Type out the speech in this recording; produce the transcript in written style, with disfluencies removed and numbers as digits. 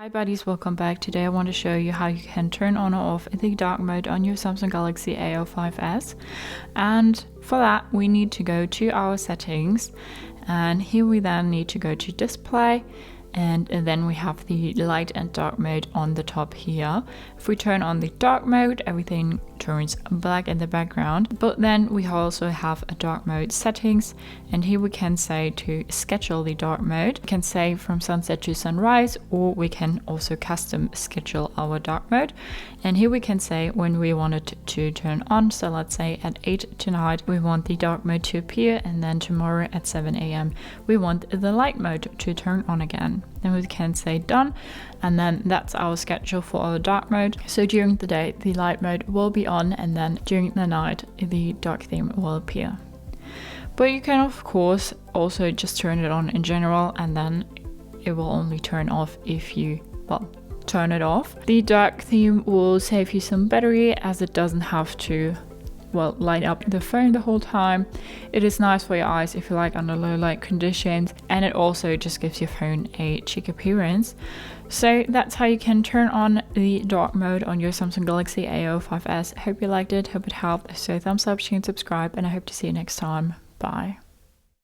Hi buddies, welcome back. Today I want to show you how you can turn on or off the dark mode on your Samsung Galaxy A05s. And for that we need to go to our settings, and here we then need to go to display, and then we have the light and dark mode on the top here. If we turn on the dark mode, everything turns black in the background, but then we also have a dark mode settings, and here we can say to schedule the dark mode. We can say from sunset to sunrise, or we can also custom schedule our dark mode, and here we can say when we want it to turn on. So let's say at 8 tonight we want the dark mode to appear, and then tomorrow at 7 a.m. we want the light mode to turn on again. Then we can say done, and then that's our schedule for our dark mode. So during the day the light mode will be on, and then during the night the dark theme will appear. But you can of course also just turn it on in general, and then it will only turn off if you, well, turn it off. The dark theme will save you some battery, as it doesn't have to, well, light up the phone the whole time. It is nice for your eyes if you like under low light conditions, and it also just gives your phone a chic appearance. So that's how you can turn on the dark mode on your Samsung Galaxy A05s. Hope you liked it, hope it helped. So thumbs up, share and subscribe, and I hope to see you next time. Bye.